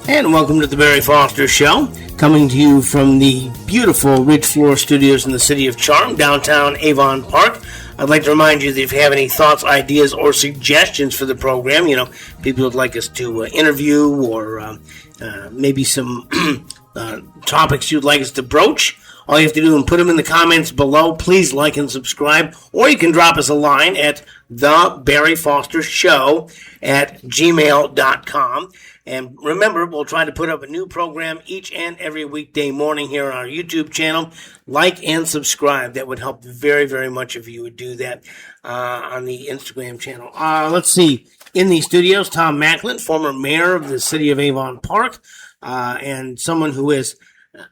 And welcome to the Barry Foster Show, coming to you from the beautiful Ridge Floor Studios in the City of Charm, downtown Avon Park. I'd like to remind you that if you have any thoughts, ideas, or suggestions for the program, people would like us to interview or maybe some topics you'd like us to broach, all you have to do is put them in the comments below. Please like and subscribe, or you can drop us a line at thebarryfostershow@gmail.com. And remember, we'll try to put up a new program each and every weekday morning here on our YouTube channel. Like and subscribe. That would help very, very much if you would do that on the Instagram channel. Let's see. In the studios, Tom Macklin, former mayor of the city of Avon Park, and someone who has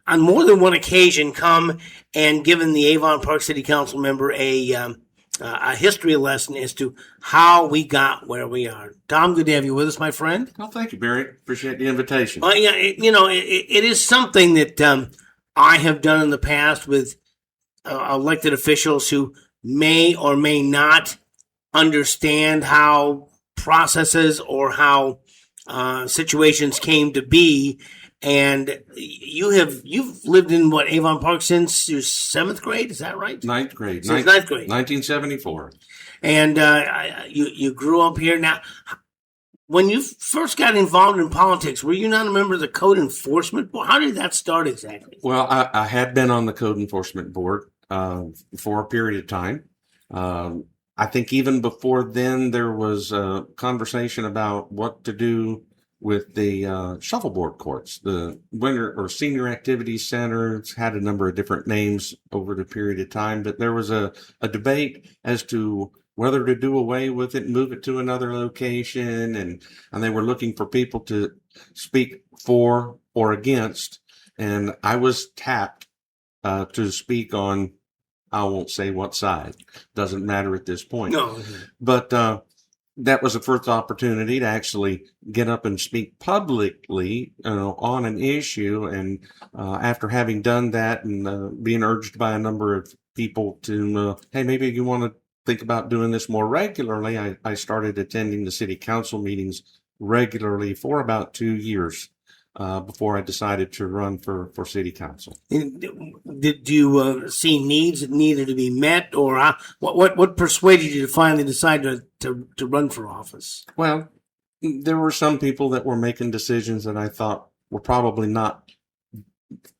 on more than one occasion come and given the Avon Park City Council member a history lesson as to how we got where we are. Tom, good to have you with us, my friend. Well, thank you, Barry. Appreciate the invitation. Well, yeah, it is something that I have done in the past with elected officials who may or may not understand how processes or how situations came to be. And you've lived in Avon Park since your 7th grade? Is that right? Ninth grade. Since ninth grade. 1974. And you grew up here. Now, when you first got involved in politics, were you not a member of the Code Enforcement Board? How did that start exactly? Well, I had been on the Code Enforcement Board for a period of time. I think even before then, there was a conversation about what to do with the shuffleboard courts. The winter or senior activity centers had a number of different names over the period of time, but there was a debate as to whether to do away with it, move it to another location, and they were looking for people to speak for or against, and I was tapped to speak on, I won't say what side, doesn't matter at this point. No. But that was the first opportunity to actually get up and speak publicly on an issue. And after having done that and being urged by a number of people to, hey, maybe you want to think about doing this more regularly, I started attending the city council meetings regularly for about 2 years before I decided to run for city council. Did you see needs that needed to be met, or what persuaded you to finally decide to run for office? Well, there were some people that were making decisions that I thought were probably not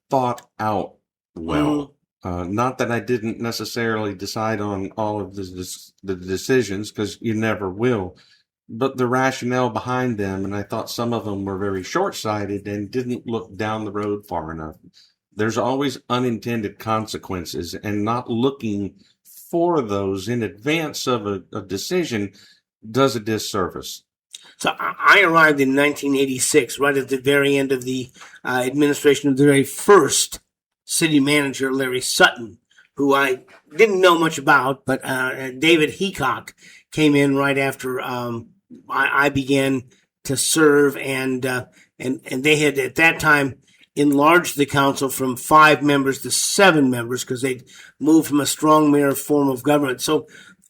thought out well. Mm-hmm. Not that I didn't necessarily decide on all of the decisions, because you never will, but the rationale behind them, and I thought some of them were very short-sighted and didn't look down the road far enough. There's always unintended consequences, and not looking for those in advance of a decision does a disservice. So I arrived in 1986, right at the very end of the administration of the very first city manager, Larry Sutton, who I didn't know much about, but David Heacock came in right after I began to serve, and they had at that time enlarged the council from 5 members to 7 members because they'd moved from a strong mayor form of government. So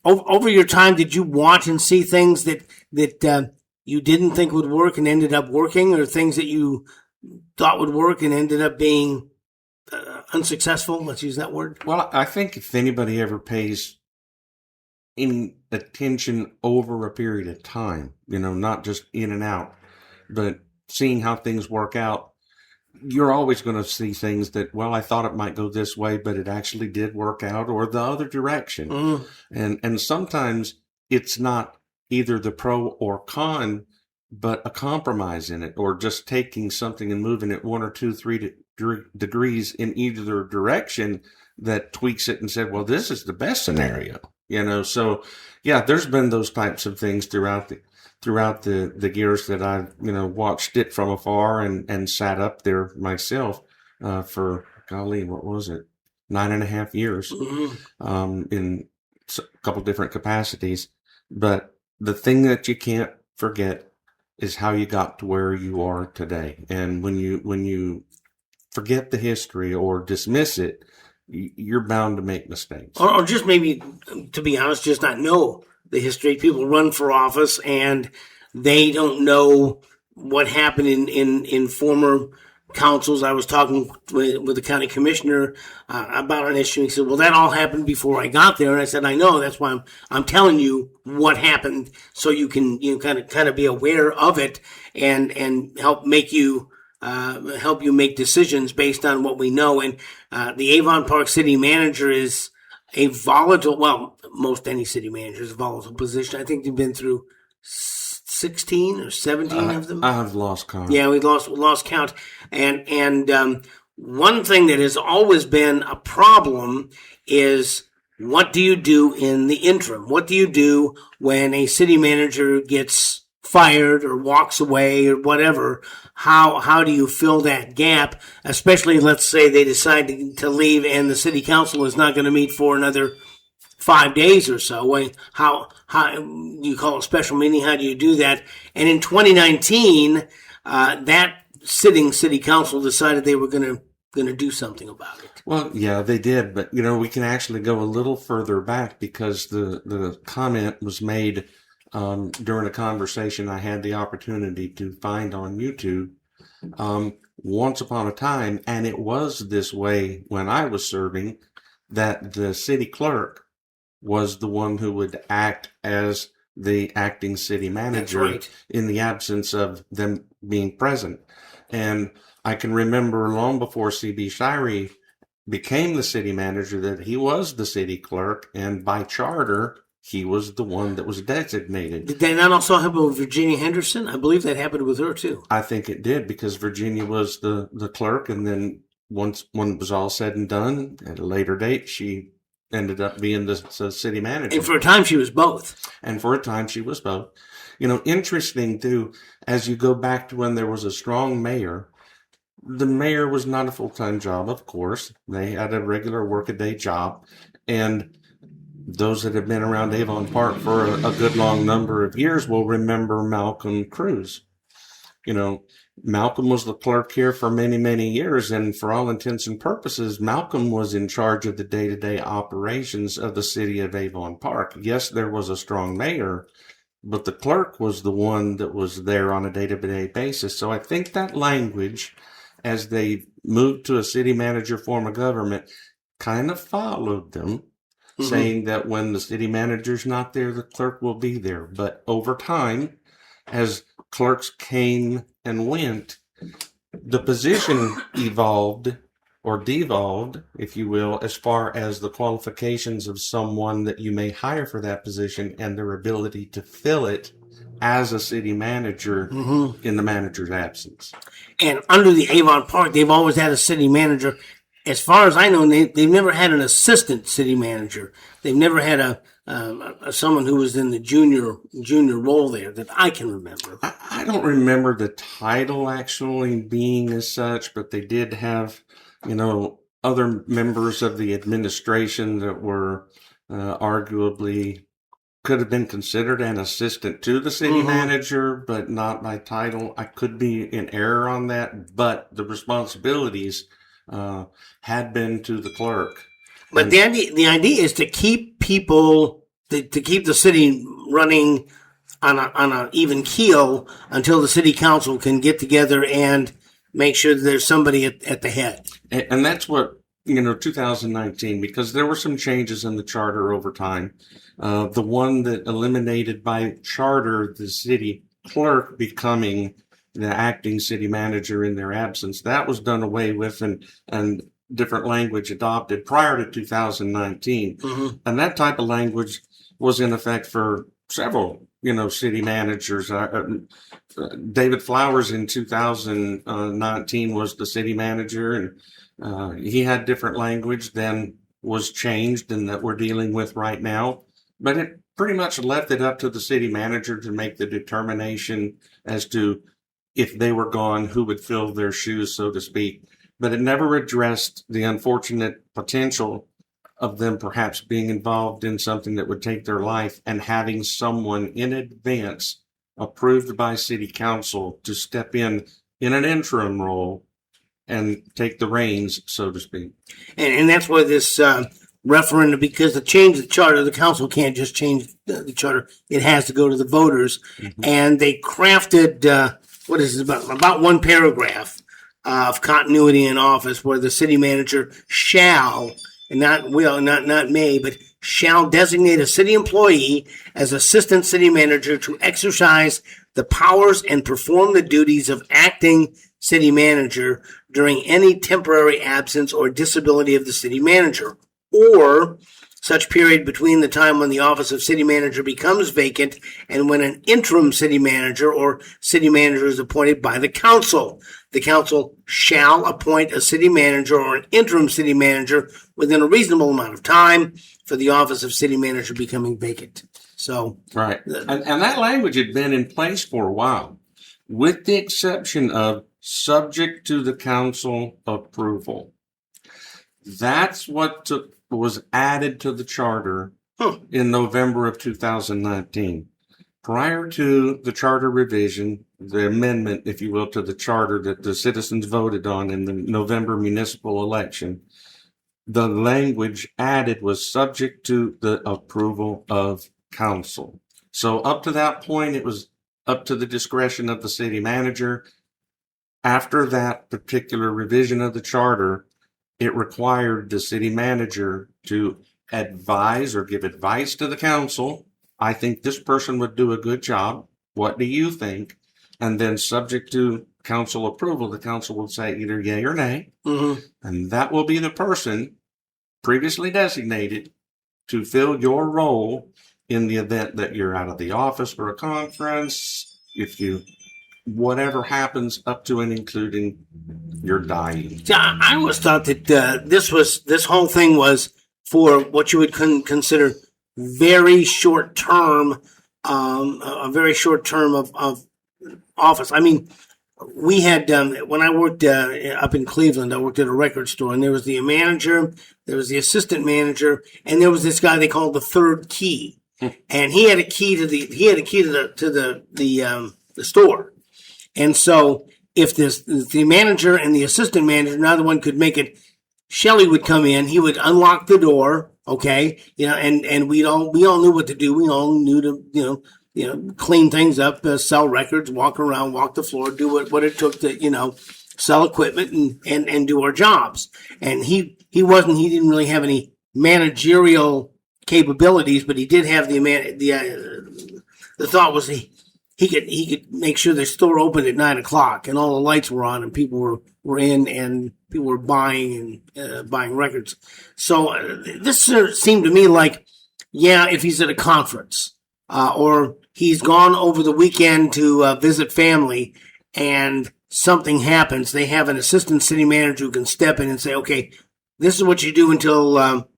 over your time, did you watch and see things that you didn't think would work and ended up working, or things that you thought would work and ended up being unsuccessful? Let's use that word. Well, I think if anybody ever pays any attention over a period of time, not just in and out, but seeing how things work out, you're always going to see things that, well, I thought it might go this way, but it actually did work out, or the other direction. Mm. And sometimes it's not either the pro or con, but a compromise in it, or just taking something and moving it 1 or 2, 3 degrees in either direction that tweaks it and said, well, this is the best scenario. So yeah, there's been those types of things throughout the years that I've, watched it from afar and sat up there myself, for, golly, what was it? 9.5 years, in a couple different capacities. But the thing that you can't forget is how you got to where you are today. And when you forget the history or dismiss it, you're bound to make mistakes. Or just maybe, to be honest, just not know the history. People run for office and they don't know what happened in former councils. I was talking with the county commissioner about an issue. He said, "Well, that all happened before I got there." And I said, "I know. That's why I'm telling you what happened, so you can kind of be aware of it and help you make decisions based on what we know." And the Avon Park city manager is a volatile. Well, most any city manager is a volatile position. I think they've been through 16 or 17 of them. I've lost count. Yeah, we lost count. And one thing that has always been a problem is, what do you do in the interim? What do you do when a city manager gets fired or walks away or whatever? How do you fill that gap? Especially, let's say they decide to leave and the city council is not going to meet for another 5 days or so. How do you call a special meeting? How do you do that? And in 2019, that sitting city council decided they were going to do something about it. Well, yeah, they did, but we can actually go a little further back, because the comment was made during a conversation I had the opportunity to find on YouTube once upon a time, and it was this way when I was serving, that the city clerk was the one who would act as the acting city manager in the absence of them being present. And I can remember long before C.B. Shirey became the city manager that he was the city clerk, and by charter, he was the one that was designated. Did that not also happen with Virginia Henderson? I believe that happened with her too. I think it did, because Virginia was the clerk, and then once when it was all said and done, at a later date, she ended up being the city manager. And for a time, she was both. Interesting too, as you go back to when there was a strong mayor, the mayor was not a full-time job, of course. They had a regular workaday job. And those that have been around Avon Park for a good long number of years will remember Malcolm Cruz. Malcolm was the clerk here for many, many years, and for all intents and purposes, Malcolm was in charge of the day-to-day operations of the city of Avon Park. Yes, there was a strong mayor, but the clerk was the one that was there on a day-to-day basis. So I think that language, as they moved to a city manager form of government, kind of followed them, saying that when the city manager's not there, the clerk will be there. But over time, as clerks came and went, the position evolved or devolved, if you will, as far as the qualifications of someone that you may hire for that position and their ability to fill it as a city manager in the manager's absence. And under the Avon Park, they've always had a city manager. As far as I know, they've never had an assistant city manager. They've never had someone who was in the junior role there that I can remember. I don't remember the title actually being as such, but they did have, other members of the administration that were arguably could have been considered an assistant to the city manager, but not by title. I could be in error on that, but the responsibilities had been to the clerk. But the idea is to keep people, to keep the city running on a even keel until the city council can get together and make sure that there's somebody at the head. And that's what, 2019, because there were some changes in the charter over time. The one that eliminated by charter the city clerk becoming the acting city manager in their absence, that was done away with, and different language adopted prior to 2019. And that type of language was in effect for several, city managers. David Flowers in 2019 was the city manager, and he had different language than was changed and that we're dealing with right now. But it pretty much left it up to the city manager to make the determination as to if they were gone, who would fill their shoes, so to speak. But it never addressed the unfortunate potential of them perhaps being involved in something that would take their life and having someone in advance approved by city council to step in an interim role and take the reins, so to speak. And that's why this referendum, because to change the charter, the council can't just change the charter. It has to go to the voters. And they crafted what is it, about one paragraph of continuity in office where the city manager shall, and not will, not may, but shall designate a city employee as assistant city manager to exercise the powers and perform the duties of acting city manager during any temporary absence or disability of the city manager, or such period between the time when the office of city manager becomes vacant and when an interim city manager or city manager is appointed by the council. The council shall appoint a city manager or an interim city manager within a reasonable amount of time for the office of city manager becoming vacant. So, right. And that language had been in place for a while, with the exception of subject to the council approval. That's what was added to the charter in November of 2019. Prior to the charter revision, the amendment, if you will, to the charter that the citizens voted on in the November municipal election, the language added was subject to the approval of council. So up to that point, it was up to the discretion of the city manager. After that particular revision of the charter, it required the city manager to advise or give advice to the council. I think this person would do a good job. What do you think? And then subject to council approval, the council will say either yay or nay. Mm-hmm. And that will be the person previously designated to fill your role in the event that you're out of the office for a conference, whatever happens up to and including your dying. Yeah, I always thought that this whole thing was for what you would consider very short term, a very short term of office. I mean, we had when I worked up in Cleveland, I worked at a record store, and there was the manager, there was the assistant manager, and there was this guy they called the third key, and he had a key to the store. And so if the manager and the assistant manager, neither one could make it, Shelley would come in, he would unlock the door, okay, and we all knew what to do. We all knew to, clean things up, sell records, walk around, walk the floor, do what it took to, sell equipment and do our jobs. And he didn't really have any managerial capabilities, but he did have the thought was he could make sure the store opened at 9:00 and all the lights were on and people were in and people were buying records. So this seemed to me like, yeah, if he's at a conference or he's gone over the weekend to visit family and something happens, they have an assistant city manager who can step in and say, okay, this is what you do until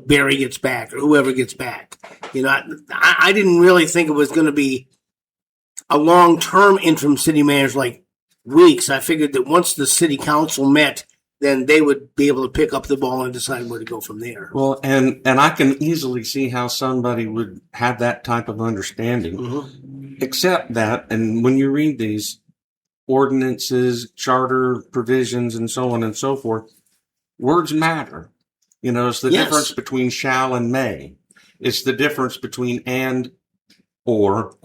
Barry gets back or whoever gets back. I didn't really think it was going to be a long-term interim city manager like weeks. I figured that once the city council met, then they would be able to pick up the ball and decide where to go from there. Well, and I can easily see how somebody would have that type of understanding, except that, and when you read these ordinances, charter provisions, and so on and so forth, words matter. It's the difference between shall and may. It's the difference between and, or.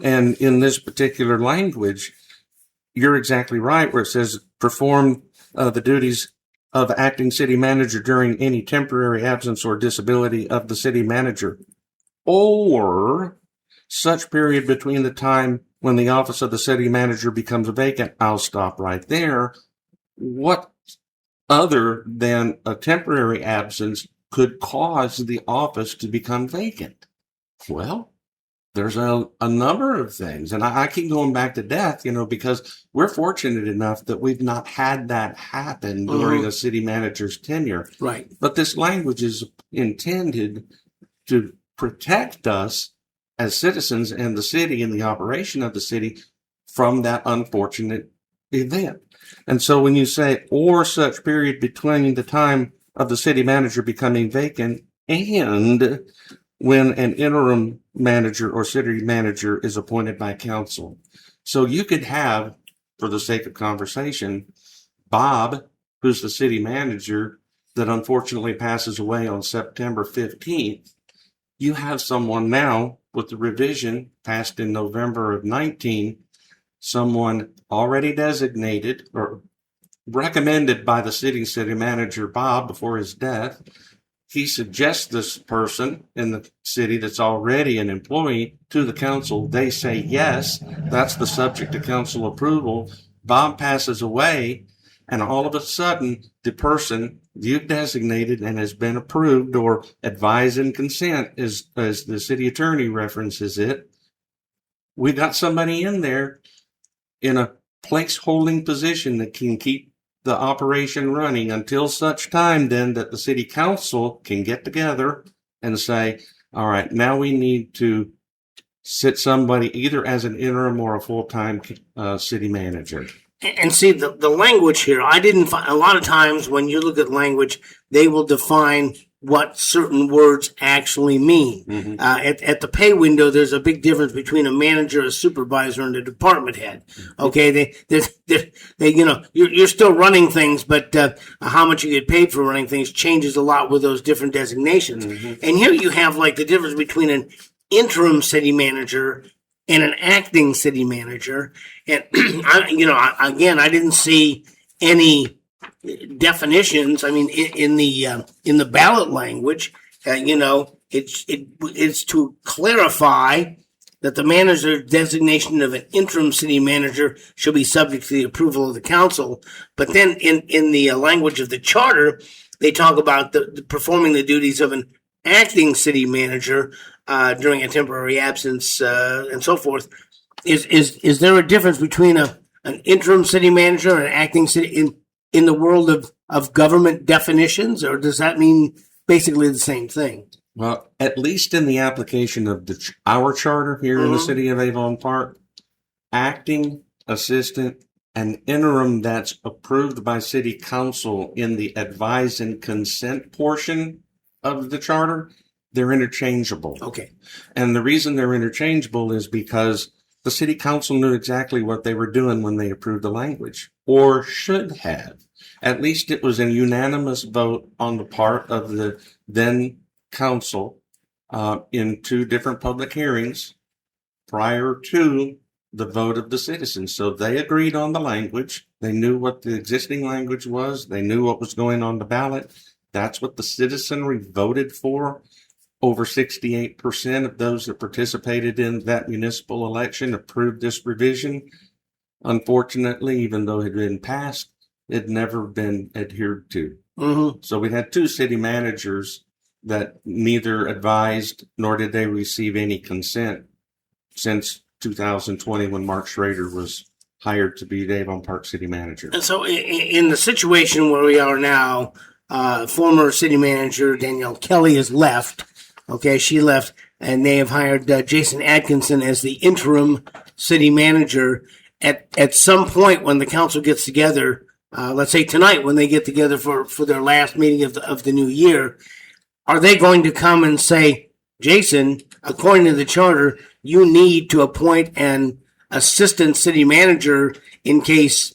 And in this particular language, you're exactly right, where it says perform the duties of acting city manager during any temporary absence or disability of the city manager, or such period between the time when the office of the city manager becomes vacant. I'll stop right there. What other than a temporary absence could cause the office to become vacant? Well, there's a number of things. And I keep going back to death, because we're fortunate enough that we've not had that happen during a city manager's tenure. Right. But this language is intended to protect us as citizens and the city and the operation of the city from that unfortunate event. And so when you say, or such period between the time of the city manager becoming vacant and when an interim manager or city manager is appointed by council. So you could have, for the sake of conversation, Bob, who's the city manager that unfortunately passes away on September 15th. You have someone now with the revision passed in November of 19 someone already designated or recommended by the city manager, Bob, before his death. He suggests this person in the city that's already an employee to the council. They say yes. That's the subject of council approval. Bob passes away, and all of a sudden, the person you've designated and has been approved or advised in consent, as the city attorney references it, we got somebody in there in a place-holding position that can keep the operation running until such time then that the city council can get together and say, all right, now we need to sit somebody either as an interim or a full-time city manager. And see, the language here, I didn't find, a lot of times when you look at language, they will define what certain words actually mean. Mm-hmm. At the pay window, there's a big difference between a manager, a supervisor, and a department head. Okay, you're still running things, but how much you get paid for running things changes a lot with those different designations. Mm-hmm. And here you have like the difference between an interim city manager and an acting city manager. And I didn't see any definitions. I mean, in the ballot language, it's to clarify that the manager designation of an interim city manager shall be subject to the approval of the council. But then in the language of the charter, they talk about the performing the duties of an acting city manager during a temporary absence and so forth. Is there a difference between an interim city manager and an acting city in the world of government definitions, or does that mean basically the same thing? Well, at least in the application of our charter here in the city of Avon Park, acting, assistant, and interim that's approved by city council in the advise and consent portion of the charter, they're interchangeable. Okay. And the reason they're interchangeable is because the city council knew exactly what they were doing when they approved the language, or should have. At least it was a unanimous vote on the part of the then council in two different public hearings prior to the vote of the citizens. So they agreed on the language. They knew what the existing language was. They knew what was going on the ballot. That's what the citizenry voted for. Over 68% of those that participated in that municipal election approved this revision. Unfortunately, even though it had been passed, it had never been adhered to. Mm-hmm. So we had two city managers that neither advised nor did they receive any consent since 2020 when Mark Schrader was hired to be the Avon Park city manager. And so in the situation where we are now, former city manager Danielle Kelly has left. Okay, she left, and they have hired Jason Atkinson as the interim city manager. At some point when the council gets together, let's say tonight when they get together for their last meeting of the new year, are they going to come and say, Jason, according to the charter, you need to appoint an assistant city manager in case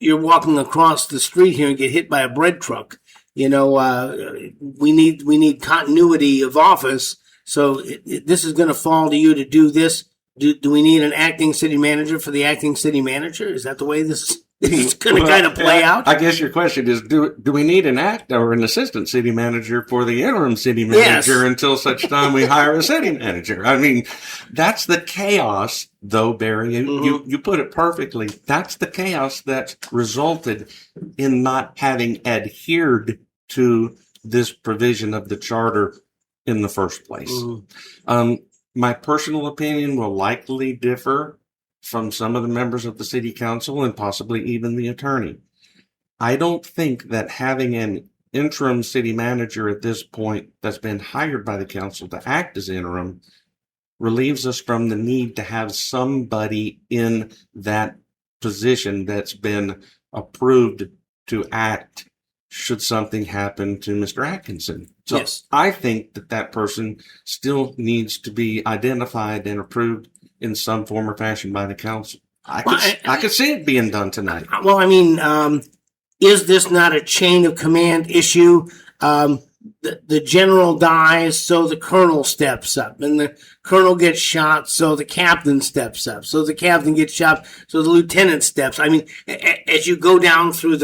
you're walking across the street here and get hit by a bread truck? We need continuity of office. So this is going to fall to you to do this. Do we need an acting city manager for the acting city manager? Is that the way this is going to kind of play out? I guess your question is, do we need an assistant city manager for the interim city manager until such time we hire a city manager? I mean, that's the chaos, though, Barry. You put it perfectly. That's the chaos that resulted in not having adhered to this provision of the charter in the first place. My personal opinion will likely differ from some of the members of the city council and possibly even the attorney. I don't think that having an interim city manager at this point that's been hired by the council to act as interim relieves us from the need to have somebody in that position that's been approved to act should something happen to Mr. Atkinson. So yes. I think that person still needs to be identified and approved in some form or fashion by the council. I could see it being done tonight. Well, I mean, is this not a chain of command issue? the general dies, so the colonel steps up, and the colonel gets shot, so the captain steps up, so the captain gets shot, so the lieutenant steps. I mean, as you go down through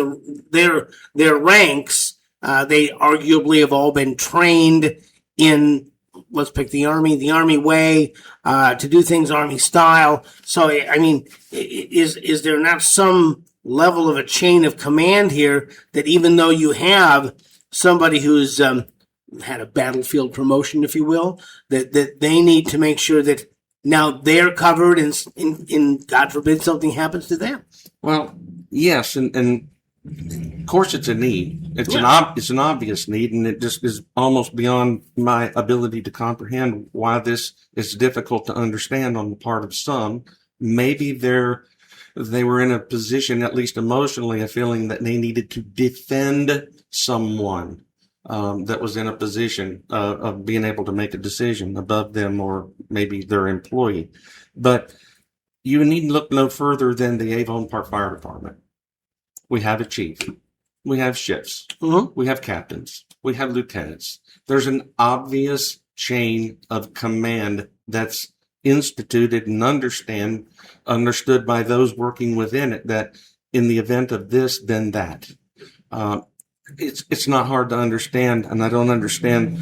their ranks, they arguably have all been trained in, let's pick the Army way, to do things Army style. So, I mean, is there not some level of a chain of command here that even though you have somebody who's had a battlefield promotion, if you will, that they need to make sure that now they're covered and God forbid something happens to them? Well, yes, and of course it's a need. It's an obvious need, and it just is almost beyond my ability to comprehend why this is difficult to understand on the part of some. Maybe they were in a position, at least emotionally, of feeling that they needed to defend someone that was in a position of being able to make a decision above them, or maybe their employee. But you need to look no further than the Avon Park Fire Department. We have a chief. We have shifts. Mm-hmm. We have captains. We have lieutenants. There's an obvious chain of command that's instituted and understood by those working within it, that in the event of this, then that. It's not hard to understand, and I don't understand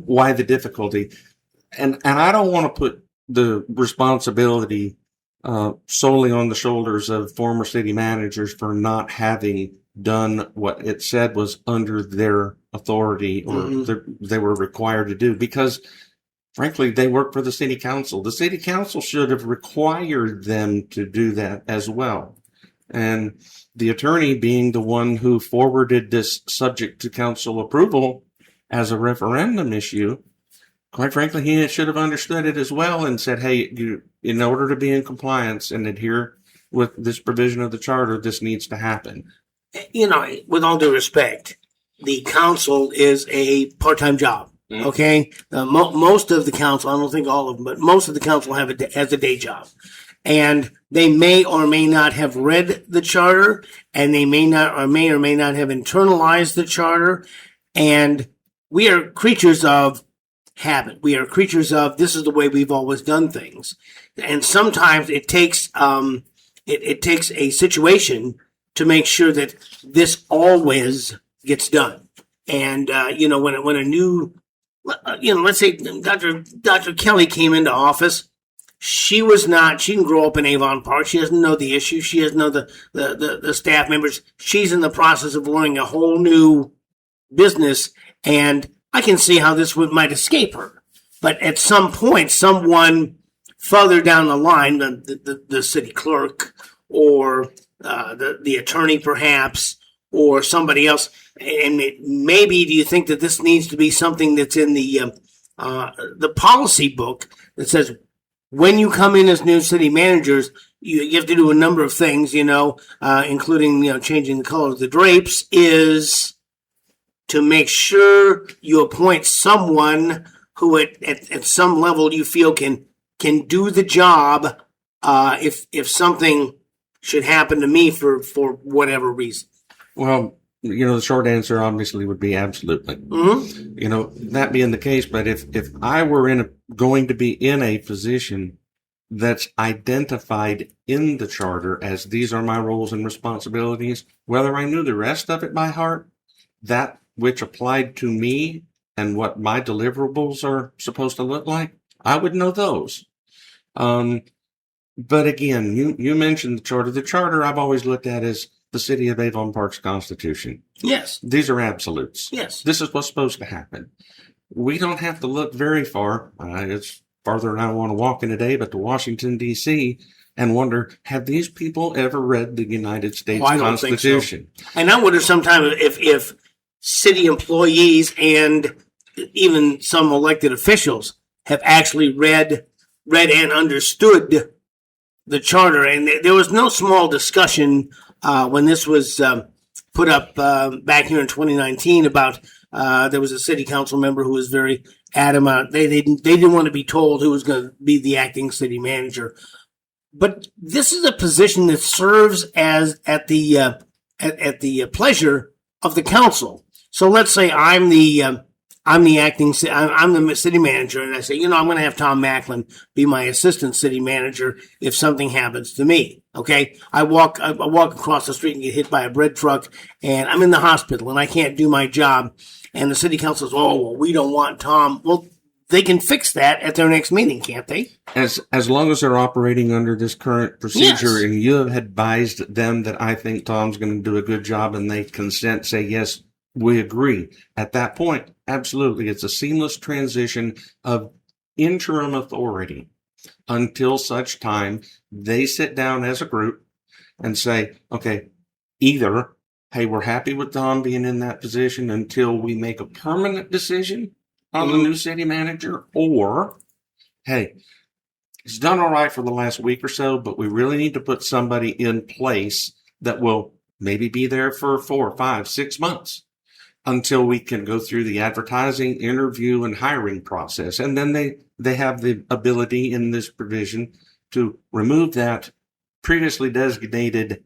why the difficulty. And I don't want to put the responsibility solely on the shoulders of former city managers for not having done what it said was under their authority or they were required to do, because frankly, they work for the city council. The city council should have required them to do that as well. And the attorney, being the one who forwarded this subject to council approval as a referendum issue, quite frankly, he should have understood it as well and said, hey, in order to be in compliance and adhere with this provision of the charter, this needs to happen. You know, with all due respect, the council is a part-time job. Okay, most of the council, I don't think all of them, but most of the council has a day job, and they may or may not have read the charter, and they may or may not have internalized the charter. And we are creatures of habit. We are creatures of, this is the way we've always done things, and sometimes it takes it takes a situation to make sure that this always gets done. And when a new let's say Dr. Kelly came into office. She didn't grow up in Avon Park. She doesn't know the issue. She doesn't know the staff members. She's in the process of learning a whole new business, and I can see how this might escape her. But at some point, someone further down the line, the city clerk or the attorney perhaps, or somebody else, and maybe do you think that this needs to be something that's in the policy book that says when you come in as new city managers, you have to do a number of things, including changing the color of the drapes, is to make sure you appoint someone who at some level you feel can do the job if something should happen to me for whatever reason. Well, the short answer obviously would be absolutely. Mm-hmm. That being the case, but if I were going to be in a position that's identified in the charter as these are my roles and responsibilities, whether I knew the rest of it by heart, that which applied to me and what my deliverables are supposed to look like, I would know those. But again, you mentioned the charter. The charter I've always looked at as the City of Avon Park's Constitution. Yes. These are absolutes. Yes. This is what's supposed to happen. We don't have to look very far. It's farther than I want to walk in a day, but to Washington, D.C., and wonder, have these people ever read the United States Constitution? So. And I wonder sometimes if city employees and even some elected officials have actually read and understood the charter. And there was no small discussion when this was put up back here in 2019 about there was a city council member who was very adamant. They didn't want to be told who was going to be the acting city manager. But this is a position that serves as at the pleasure of the council. So let's say I'm the I'm the city manager, and I say, I'm going to have Tom Macklin be my assistant city manager if something happens to me. Okay, I walk across the street and get hit by a bread truck, and I'm in the hospital and I can't do my job, and the city council says, "Oh, well, we don't want Tom." Well, they can fix that at their next meeting, can't they? As long as they're operating under this current procedure, Yes. and you have advised them that I think Tom's going to do a good job, and they consent, say yes, we agree. At that point, absolutely, it's a seamless transition of interim authority until such time they sit down as a group and say, okay, either, hey, we're happy with Tom being in that position until we make a permanent decision on the new city manager, or, hey, he's done all right for the last week or so, but we really need to put somebody in place that will maybe be there for 4, 5, 6 months until we can go through the advertising, interview, and hiring process. And then they have the ability in this provision to remove that previously designated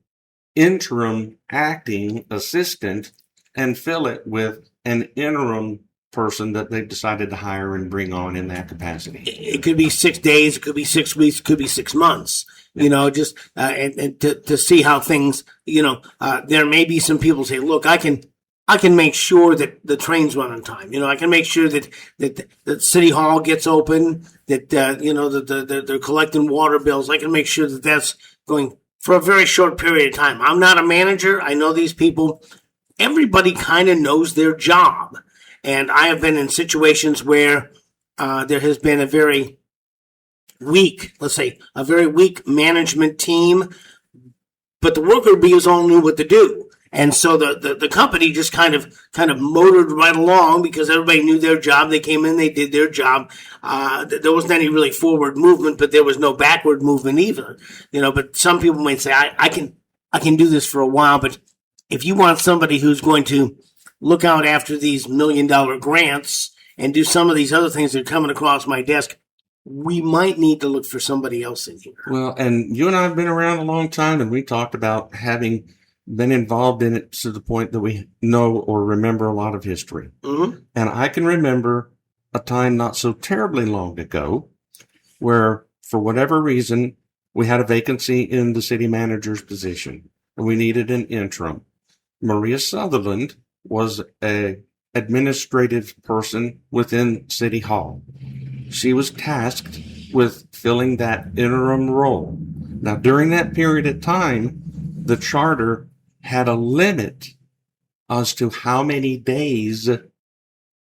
interim acting assistant and fill it with an interim person that they've decided to hire and bring on in that capacity. It could be 6 days, it could be 6 weeks, it could be 6 months. Just and to see how things. There may be some people say, "Look, I can make sure that the trains run on time. I can make sure that City Hall gets open, that they're collecting water bills. I can make sure that that's going for a very short period of time. I'm not a manager. I know these people. Everybody kind of knows their job. And I have been in situations where there has been a very weak management team, but the worker bees all knew what to do. And so the company just kind of motored right along because everybody knew their job. They came in, they did their job. There wasn't any really forward movement, but there was no backward movement either. But some people might say, I can do this for a while, but if you want somebody who's going to look out after these $1 million grants and do some of these other things that are coming across my desk, we might need to look for somebody else in here. Well, and you and I have been around a long time, and we talked about having been involved in it to the point that we know or remember a lot of history. Mm-hmm. And I can remember a time not so terribly long ago where, for whatever reason, we had a vacancy in the city manager's position, and we needed an interim. Maria Sutherland was a administrative person within City Hall. She was tasked with filling that interim role. Now, during that period of time, the charter had a limit as to how many days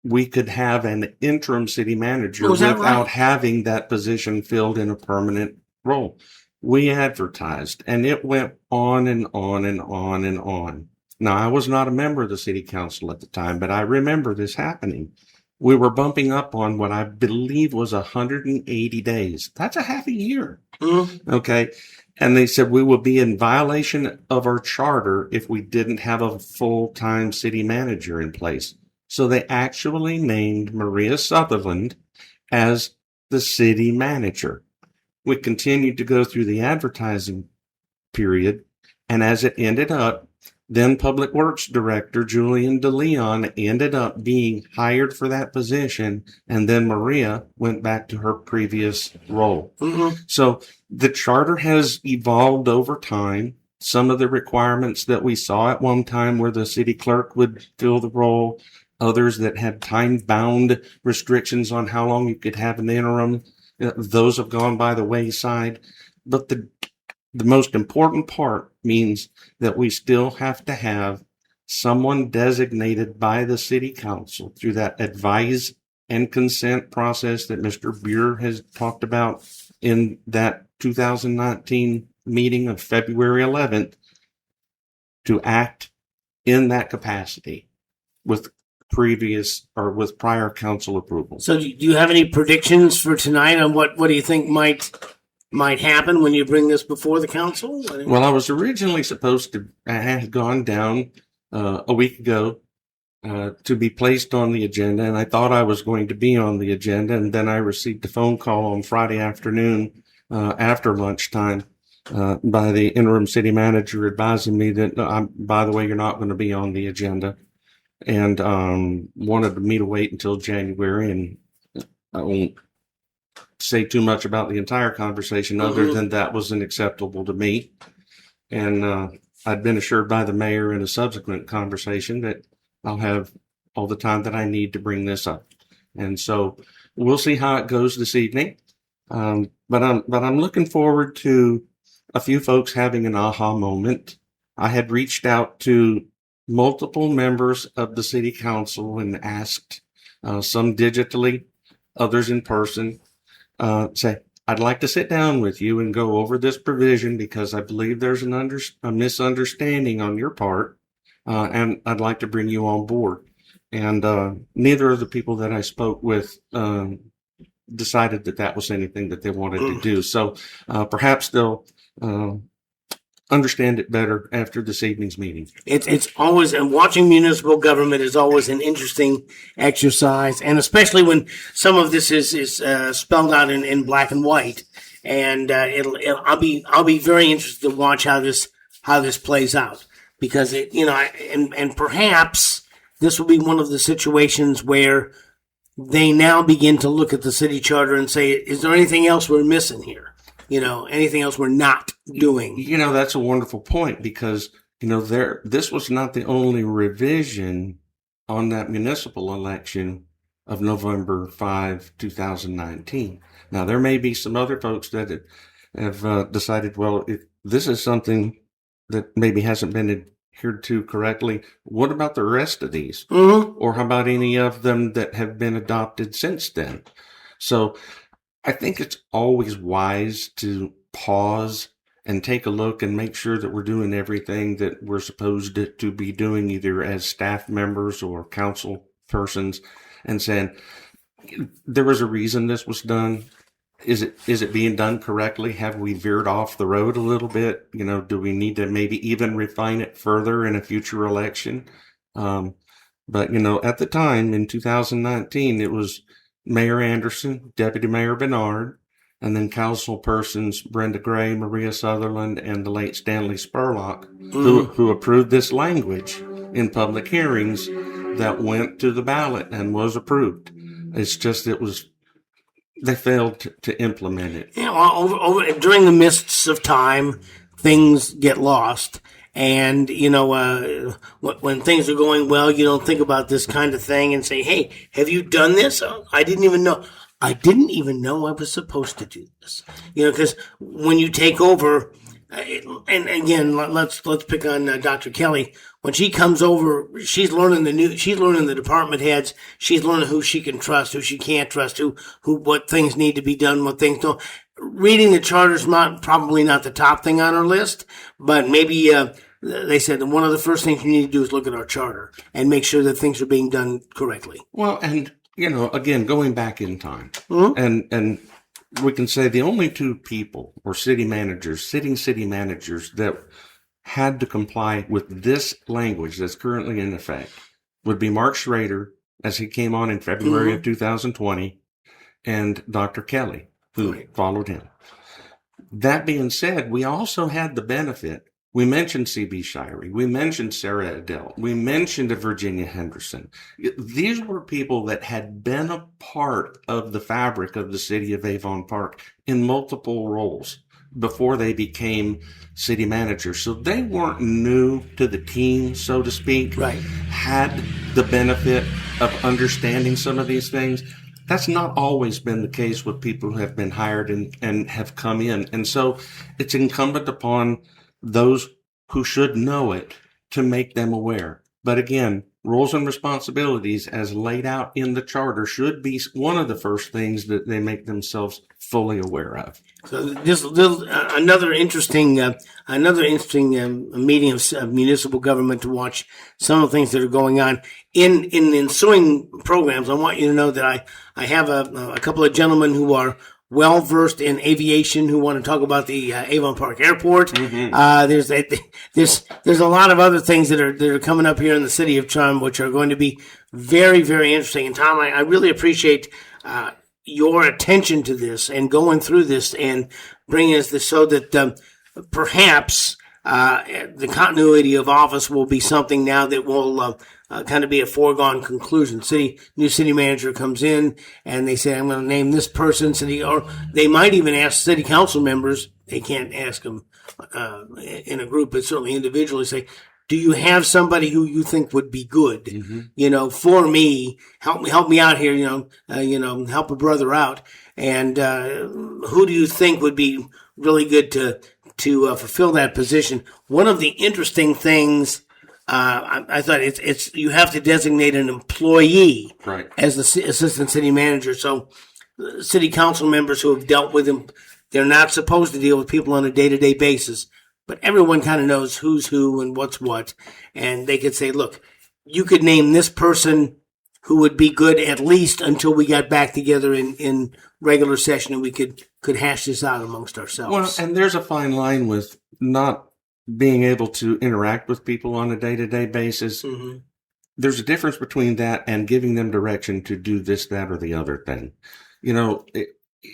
we could have an interim city manager without having that position filled in a permanent role. We advertised, and it went on and on and on and on. Now, I was not a member of the city council at the time, but I remember this happening. We were bumping up on what I believe was 180 days. That's a half a year. Mm-hmm. Okay. And they said we would be in violation of our charter if we didn't have a full-time city manager in place. So they actually named Maria Sutherland as the city manager. We continued to go through the advertising period, and as it ended up, then Public Works Director Julian DeLeon ended up being hired for that position, and then Maria went back to her previous role. Mm-hmm. So the charter has evolved over time. Some of the requirements that we saw at one time where the city clerk would fill the role, others that had time-bound restrictions on how long you could have an interim, those have gone by the wayside. But the most important part means that we still have to have someone designated by the city council through that advise and consent process that Mr. Buer has talked about in that 2019 meeting of February 11th to act in that capacity with prior council approval. So do you have any predictions for tonight on what do you think might happen when you bring this before the council? Well, I was originally supposed to have gone down a week ago to be placed on the agenda, and I thought I was going to be on the agenda, and then I received a phone call on Friday afternoon after lunchtime by the interim city manager advising me that, by the way, you're not going to be on the agenda. and wanted me to wait until January. And I won't say too much about the entire conversation other than that wasn't acceptable to me. And I'd been assured by the mayor in a subsequent conversation that I'll have all the time that I need to bring this up. And so we'll see how it goes this evening. But I'm looking forward to a few folks having an aha moment. I had reached out to multiple members of the city council and asked, some digitally, others in person, say, I'd like to sit down with you and go over this provision because I believe there's a misunderstanding on your part, and I'd like to bring you on board. And neither of the people that I spoke with decided that that was anything that they wanted to do. So perhaps they'll understand it better after this evening's meeting. It's always, and watching municipal government is always an interesting exercise, and especially when some of this is spelled out in black and white. And I'll be very interested to watch how this plays out, because and perhaps this will be one of the situations where they now begin to look at the city charter and say, is there anything else we're missing here? Anything else we're not doing? That's a wonderful point, because, this was not the only revision on that municipal election of November 5, 2019. Now, there may be some other folks that have decided, well, if this is something that maybe hasn't been adhered to correctly, what about the rest of these? Or how about any of them that have been adopted since then? So I think it's always wise to pause and take a look and make sure that we're doing everything that we're supposed to be doing, either as staff members or council persons, and saying, there was a reason this was done. Is it being done correctly? Have we veered off the road a little bit? Do we need to maybe even refine it further in a future election? But at the time in 2019, it was Mayor Anderson, Deputy Mayor Bernard, and then council persons Brenda Gray, Maria Sutherland, and the late Stanley Spurlock, who approved this language in public hearings that went to the ballot and was approved. It's just they failed to implement it. During the mists of time, things get lost. And, when things are going well, you don't think about this kind of thing and say, hey, have you done this? Oh, I didn't even know I was supposed to do this. Because when you take over, and again, let's pick on Dr. Kelly. When she comes over, she's learning the department heads. She's learning who she can trust, who she can't trust, what things need to be done, what things don't. Reading the charter's probably not the top thing on our list, but maybe, they said one of the first things you need to do is look at our charter and make sure that things are being done correctly. Well, and, again, going back in time, and we can say the only two people or sitting city managers that had to comply with this language that's currently in effect would be Mark Schrader, as he came on in February of 2020, and Dr. Kelly, who followed him. That being said, we also had the benefit. We mentioned C.B. Shirey. We mentioned Sarah Adele. We mentioned Virginia Henderson. These were people that had been a part of the fabric of the city of Avon Park in multiple roles before they became city managers. So they weren't new to the team, so to speak. Right. Had the benefit of understanding some of these things. That's not always been the case with people who have been hired and have come in. And so it's incumbent upon those who should know it to make them aware. But again, roles and responsibilities as laid out in the charter should be one of the first things that they make themselves fully aware of. So this another interesting meeting of municipal government to watch some of the things that are going on in ensuing programs. I want you to know that I have a couple of gentlemen who are well versed in aviation who want to talk about the Avon Park Airport. There's a lot of other things that are coming up here in the city of Charm, which are going to be very, very interesting. And Tom, I really appreciate your attention to this and going through this and bringing us this so that perhaps the continuity of office will be something now that will kind of be a foregone conclusion. New city manager comes in and they say, I'm going to name this person. Or they might even ask city council members. They can't ask them in a group, but certainly individually say, do you have somebody who you think would be good, for me? Help me out here, help a brother out. And who do you think would be really good to fulfill that position? One of the interesting things, I thought it's you have to designate an employee as the assistant city manager. So city council members who have dealt with him, they're not supposed to deal with people on a day-to-day basis. But everyone kind of knows who's who and what's what. And they could say, look, you could name this person who would be good at least until we got back together in regular session and we could hash this out amongst ourselves. Well, and there's a fine line with not being able to interact with people on a day-to-day basis. Mm-hmm. There's a difference between that and giving them direction to do this, that, or the other thing. It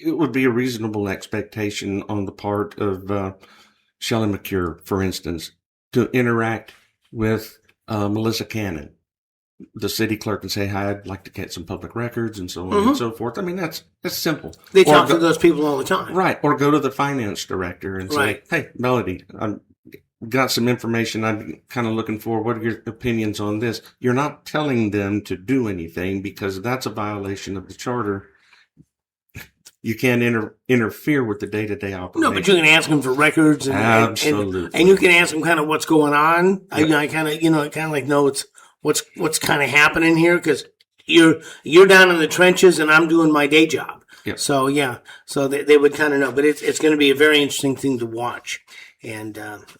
would be a reasonable expectation on the part of Shelley McCure, for instance, to interact with Melissa Cannon, the city clerk, and say, hi, I'd like to get some public records and so on and so forth. I mean, that's simple. They talk to those people all the time. Right. Or go to the finance director and say, hey, Melody, I've got some information I'm kind of looking for. What are your opinions on this? You're not telling them to do anything because that's a violation of the charter. You can't interfere with the day-to-day operation. No, but you can ask them for records. Absolutely. And you can ask them kind of what's going on. Yep. I kind of like know what's kind of happening here because you're down in the trenches and I'm doing my day job. Yep. So, so they would kind of know. But it's going to be a very interesting thing to watch. And,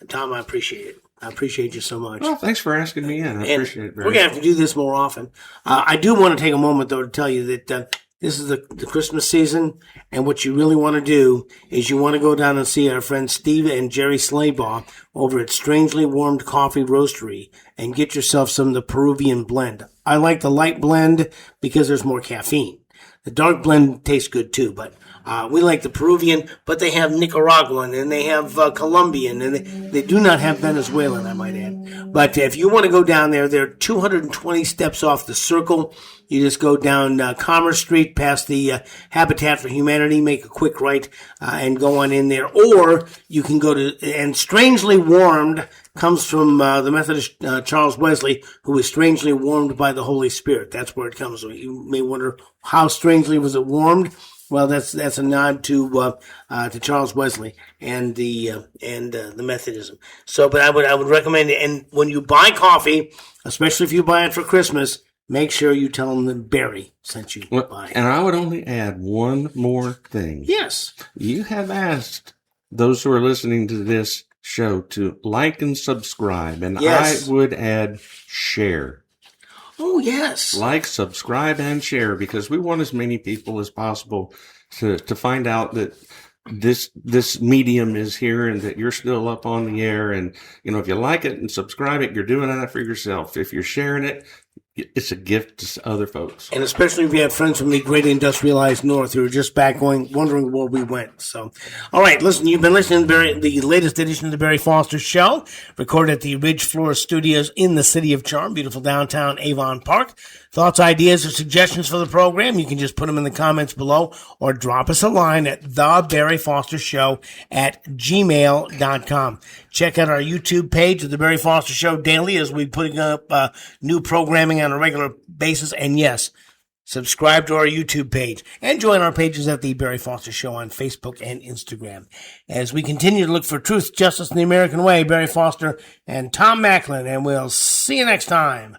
Tom, I appreciate it. I appreciate you so much. Well, thanks for asking me in. I appreciate it very much. We're going to have to do this more often. I do want to take a moment, though, to tell you that this is the Christmas season, and what you really want to do is you want to go down and see our friends Steve and Jerry Slaybaugh over at Strangely Warmed Coffee Roastery and get yourself some of the Peruvian blend. I like the light blend because there's more caffeine. The dark blend tastes good too, but we like the Peruvian, but they have Nicaraguan and they have Colombian and they do not have Venezuelan, I might add. But if you want to go down there, they're 220 steps off the Circle. You just go down Commerce Street past the Habitat for Humanity, make a quick right, and go on in there. Or you can go to, and Strangely Warmed comes from the Methodist Charles Wesley, who was strangely warmed by the Holy Spirit. That's where it comes from. You may wonder, how strangely was it warmed? Well, that's a nod to Charles Wesley and the Methodism. So, but I would recommend it. And when you buy coffee, especially if you buy it for Christmas, make sure you tell them that Barry sent you to buy it. And I would only add one more thing. Yes. You have asked those who are listening to this show to like and subscribe, and yes. I would add share. Oh, yes. Like, subscribe, and share, because we want as many people as possible to find out that this medium is here and that you're still up on the air. And, if you like it and subscribe it, you're doing that for yourself. If you're sharing it, it's a gift to other folks. And especially if you have friends from the great industrialized north who are just back wondering where we went. So, all right, listen, you've been listening to the latest edition of the Barry Foster Show, recorded at the Ridge Floor Studios in the City of Charm, beautiful downtown Avon Park. Thoughts, ideas, or suggestions for the program, you can just put them in the comments below or drop us a line at thebarryfostershow@gmail.com. Check out our YouTube page of The Barry Foster Show daily as we're putting up new programming on a regular basis. And yes, subscribe to our YouTube page and join our pages at The Barry Foster Show on Facebook and Instagram. As we continue to look for truth, justice, and the American way, Barry Foster and Tom Macklin, and we'll see you next time